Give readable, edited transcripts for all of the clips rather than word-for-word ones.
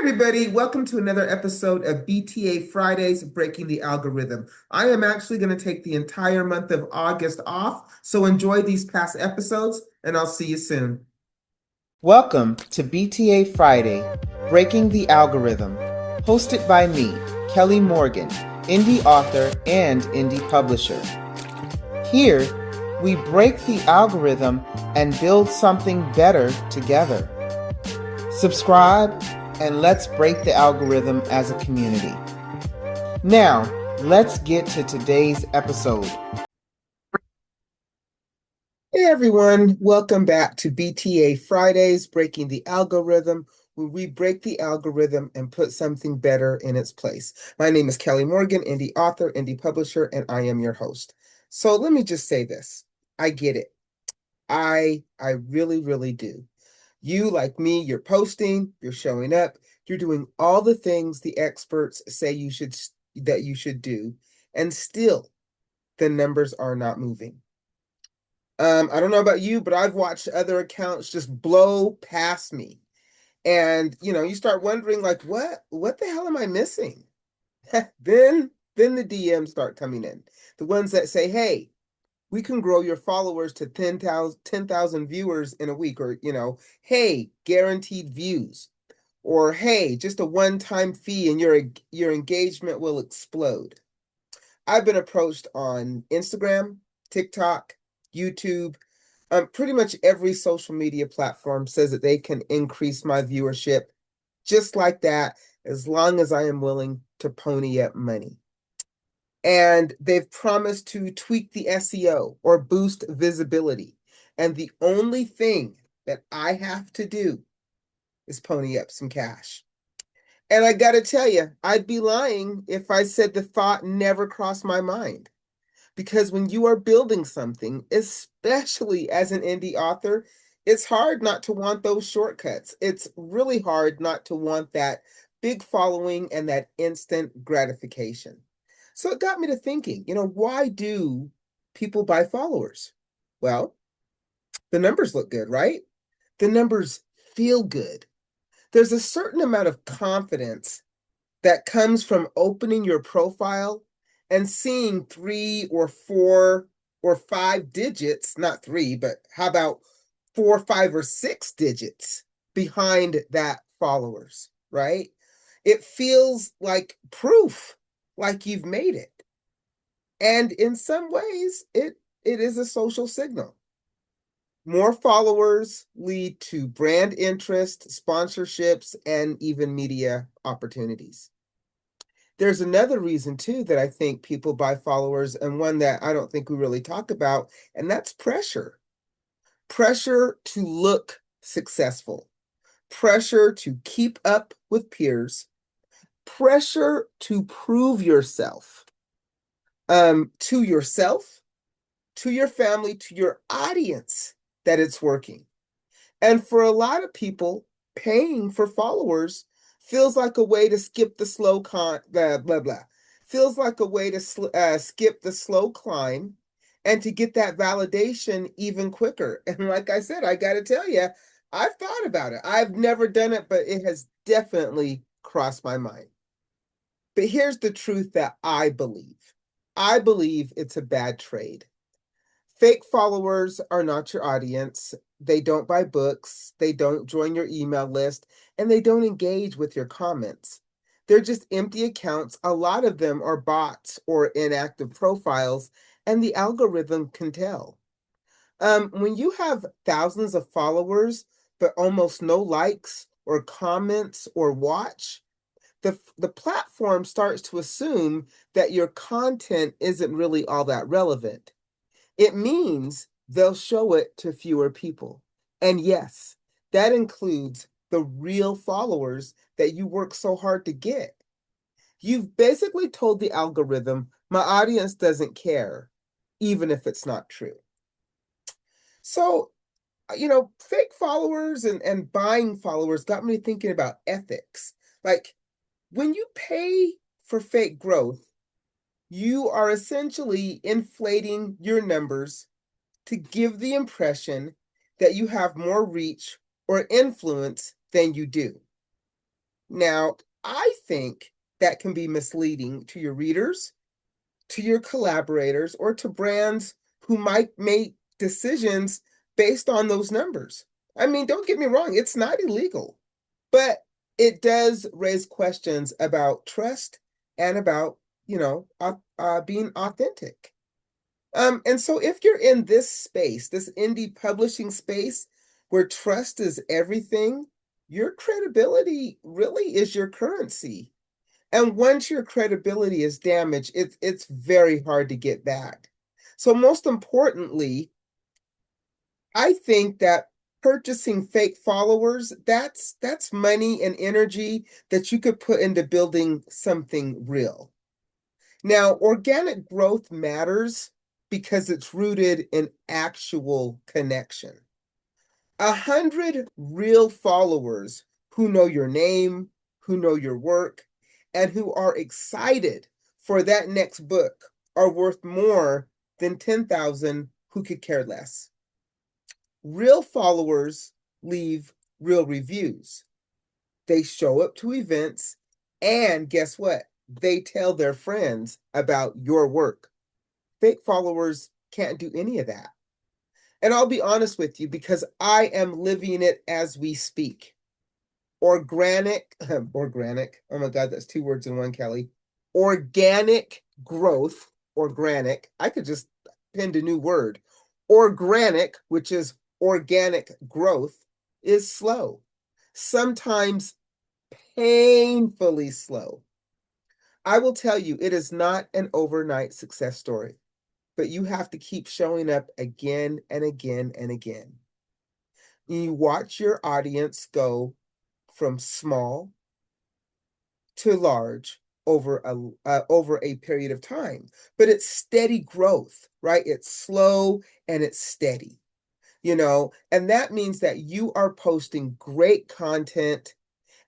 everybody. Welcome to another episode of BTA Fridays, Breaking the Algorithm. I am actually going to take the entire month of August off, so enjoy these past episodes, and I'll see you soon. Welcome to BTA Friday, Breaking the Algorithm, hosted by me, Kelly Morgan, indie author and indie publisher. Here, we break the algorithm and build something better together. Subscribe, and let's break the algorithm as a community. Now, let's get to today's episode. Hey everyone, welcome back to BTA Fridays, Breaking the Algorithm, where we break the algorithm and put something better in its place. My name is Kelly Morgan, indie author, indie publisher, and I am your host. So let me just say this. I get it. I really, really do. You, like me, you're posting, you're showing up, you're doing all the things the experts say that you should do, and still the numbers are not moving. I don't know about you, but I've watched other accounts just blow past me. And you start wondering like what the hell am I missing? Then the DMs start coming in. The ones that say, "Hey, we can grow your followers to 10,000 viewers in a week," or "Hey, guaranteed views," or "Hey, just a one-time fee and your engagement will explode." I've been approached on Instagram, TikTok, YouTube, pretty much every social media platform says that they can increase my viewership just like that, as long as I am willing to pony up money. And they've promised to tweak the SEO or boost visibility. And the only thing that I have to do is pony up some cash. And I got to tell you, I'd be lying if I said the thought never crossed my mind. Because when you are building something, especially as an indie author, it's hard not to want those shortcuts. It's really hard not to want that big following and that instant gratification. So it got me to thinking, why do people buy followers? Well, the numbers look good, right? The numbers feel good. There's a certain amount of confidence that comes from opening your profile and seeing 3 or 4 or 5 digits, not three, but how about 4, 5, or 6 digits behind that followers, right? It feels like proof, like you've made it. And in some ways, it is a social signal. More followers lead to brand interest, sponsorships, and even media opportunities. There's another reason too that I think people buy followers, and one that I don't think we really talk about, and that's pressure. Pressure to look successful, pressure to keep up with peers, pressure to prove yourself, to yourself, to your family, to your audience, that it's working. And for a lot of people, paying for followers feels like a way to skip the blah, blah, blah. Feels like a way to skip the slow climb and to get that validation even quicker. And like I said, I got to tell you, I've thought about it. I've never done it, but it has definitely crossed my mind. But here's the truth that I believe. I believe it's a bad trade. Fake followers are not your audience. They don't buy books, they don't join your email list, and they don't engage with your comments. They're just empty accounts. A lot of them are bots or inactive profiles, and the algorithm can tell. When you have thousands of followers, but almost no likes or comments or watch, the platform starts to assume that your content isn't really all that relevant. It means they'll show it to fewer people. And yes, that includes the real followers that you work so hard to get. You've basically told the algorithm, my audience doesn't care, even if it's not true. So, fake followers and buying followers got me thinking about ethics. Like, when you pay for fake growth, you are essentially inflating your numbers to give the impression that you have more reach or influence than you do. Now, I think that can be misleading to your readers, to your collaborators, or to brands who might make decisions based on those numbers. I mean, don't get me wrong, it's not illegal, but it does raise questions about trust and about, being authentic. And so if you're in this space, this indie publishing space where trust is everything, your credibility really is your currency. And once your credibility is damaged, it's very hard to get back. So most importantly, I think that purchasing fake followers, that's money and energy that you could put into building something real. Now, organic growth matters because it's rooted in actual connection. 100 real followers who know your name, who know your work, and who are excited for that next book are worth more than 10,000 who could care less. Real followers leave real reviews. They show up to events, and guess what? They tell their friends about your work. Fake followers can't do any of that. And I'll be honest with you because I am living it as we speak. Organic, organic. Oh my God, that's two words in one, Kelly. Organic growth, organic. I could just pin a new word. Organic, which is organic growth, is slow, sometimes painfully slow. I will tell you, it is not an overnight success story, but you have to keep showing up again and again and again. You watch your audience go from small to large over a period of time, but it's steady growth, right? It's slow and it's steady, and that means that you are posting great content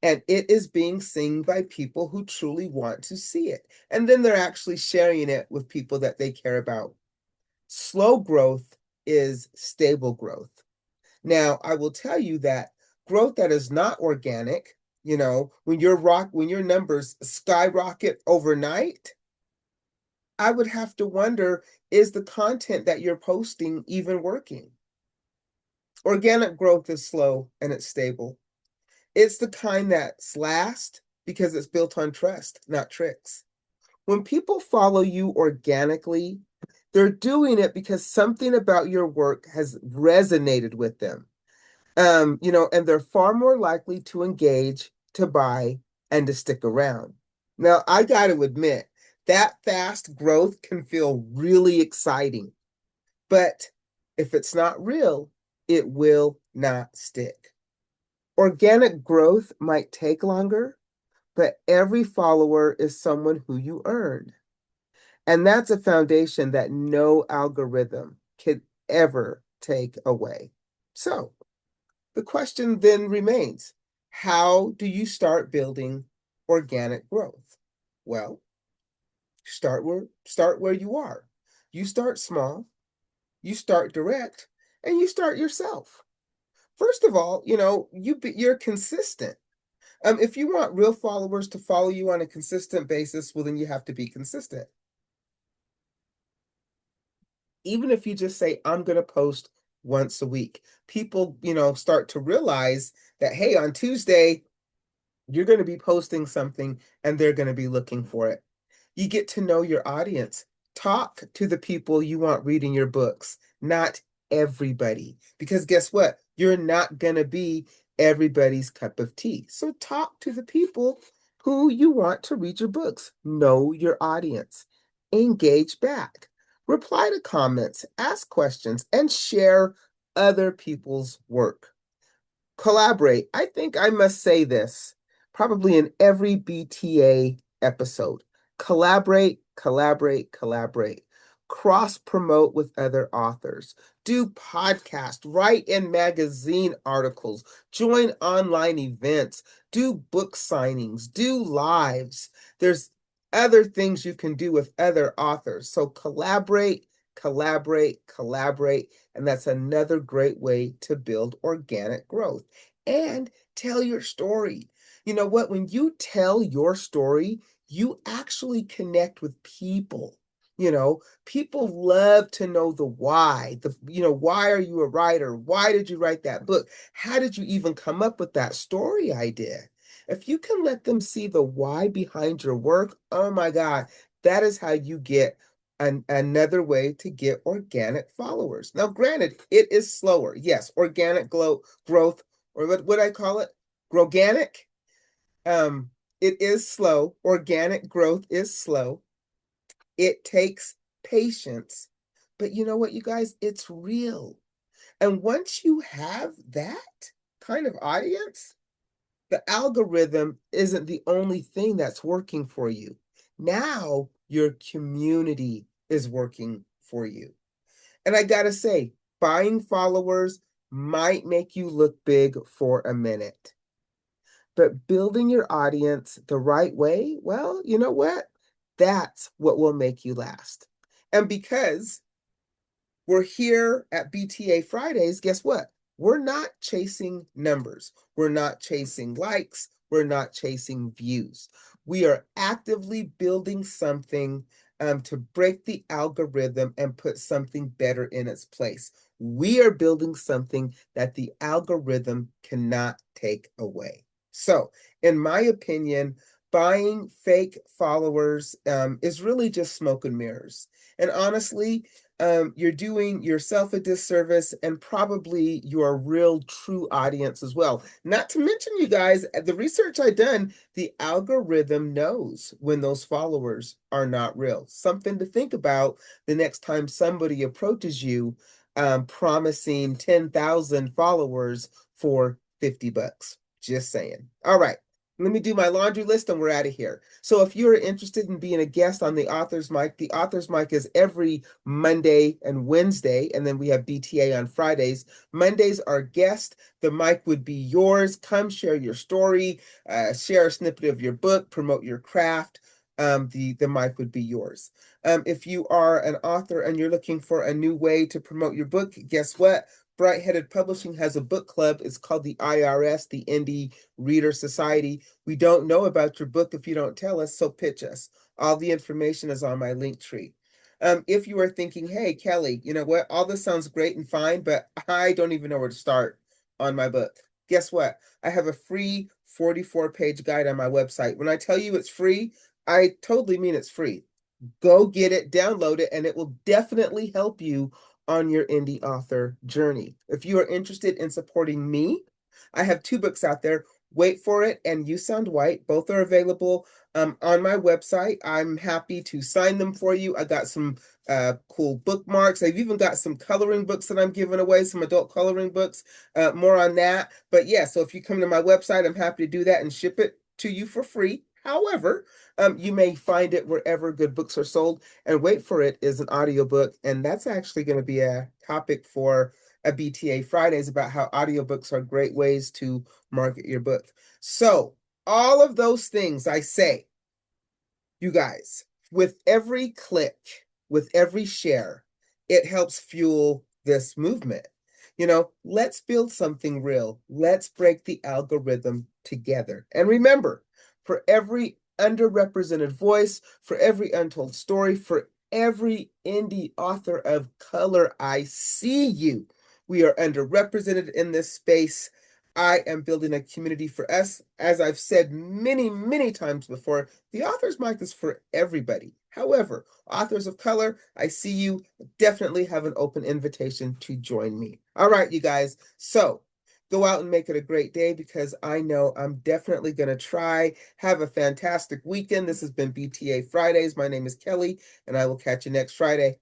and it is being seen by people who truly want to see it. And then they're actually sharing it with people that they care about. Slow growth is stable growth. Now, I will tell you that growth that is not organic, when your numbers skyrocket overnight, I would have to wonder, is the content that you're posting even working? Organic growth is slow and it's stable. It's the kind that's last because it's built on trust, not tricks. When people follow you organically, they're doing it because something about your work has resonated with them. And they're far more likely to engage, to buy, and to stick around. Now, I got to admit, that fast growth can feel really exciting, but if it's not real, it will not stick. Organic growth might take longer, but every follower is someone who you earned. And that's a foundation that no algorithm could ever take away. So the question then remains, how do you start building organic growth? Well, start where you are. You start small, you start direct, and you start yourself. First of all, you're consistent. If you want real followers to follow you on a consistent basis, well, then you have to be consistent. Even if you just say, I'm going to post once a week, people, start to realize that, hey, on Tuesday, you're going to be posting something and they're going to be looking for it. You get to know your audience. Talk to the people you want reading your books, not everybody. Because guess what? You're not going to be everybody's cup of tea. So talk to the people who you want to read your books. Know your audience. Engage back. Reply to comments, ask questions, and share other people's work. Collaborate. I think I must say this probably in every BTA episode. Collaborate, collaborate, collaborate. Cross promote with other authors. Do podcast, write in magazine articles, join online events, do book signings, do lives. There's other things you can do with other authors. So collaborate, collaborate, collaborate. And that's another great way to build organic growth. And tell your story. You know what? When you tell your story, you actually connect with people. You know, people love to know the why. Why are you a writer? Why did you write that book? How did you even come up with that story idea? If you can let them see the why behind your work, oh my God, that is how you get another way to get organic followers. Now, granted, it is slower. Yes, organic growth, or what would I call it? Groganic. Um, it is slow. Organic growth is slow. It takes patience. But you know what, you guys? It's real. And once you have that kind of audience, the algorithm isn't the only thing that's working for you. Now your community is working for you. And I gotta say, buying followers might make you look big for a minute. But building your audience the right way, well, you know what? That's what will make you last. And because we're here at BTA Fridays, guess what? We're not chasing numbers. We're not chasing likes. We're not chasing views. We are actively building something to break the algorithm and put something better in its place. We are building something that the algorithm cannot take away. So, in my opinion, buying fake followers is really just smoke and mirrors. And honestly, you're doing yourself a disservice and probably your real true audience as well. Not to mention, you guys, the research I done, the algorithm knows when those followers are not real. Something to think about the next time somebody approaches you promising 10,000 followers for 50 bucks. Just saying. All right. Let me do my laundry list and we're out of here. So if you're interested in being a guest on the Author's Mic is every Monday and Wednesday, and then we have BTA on Fridays. Mondays are guest. The mic would be yours. Come share your story, share a snippet of your book, promote your craft. The mic would be yours. If you are an author and you're looking for a new way to promote your book, guess what? Bright Headed Publishing has a book club. It's called the IRS, the Indie Reader Society. We don't know about your book if you don't tell us, so pitch us. All the information is on my link tree. If you are thinking, hey, Kelly, you know what? All this sounds great and fine, but I don't even know where to start on my book. Guess what? I have a free 44-page guide on my website. When I tell you it's free, I totally mean it's free. Go get it, download it, and it will definitely help you on your indie author journey. If you are interested in supporting me, I have two books out there, Wait for It and You Sound White. Both are available on my website. I'm happy to sign them for you. I got some cool bookmarks. I've even got some coloring books that I'm giving away, some adult coloring books. More on that. But yeah, so if you come to my website, I'm happy to do that and ship it to you for free. However, you may find it wherever good books are sold. And Wait for It is an audiobook, and that's actually going to be a topic for a BTA Fridays about how audiobooks are great ways to market your book. So, all of those things I say, you guys, with every click, with every share, it helps fuel this movement. Let's build something real. Let's break the algorithm together. And remember, for every underrepresented voice, for every untold story, for every indie author of color, I see you. We are underrepresented in this space. I am building a community for us. As I've said many, many times before, the author's mic is for everybody. However, authors of color, I see you. Definitely have an open invitation to join me. All right, you guys. So go out and make it a great day because I know I'm definitely going to try. Have a fantastic weekend. This has been BTA Fridays. My name is Kelly, and I will catch you next Friday.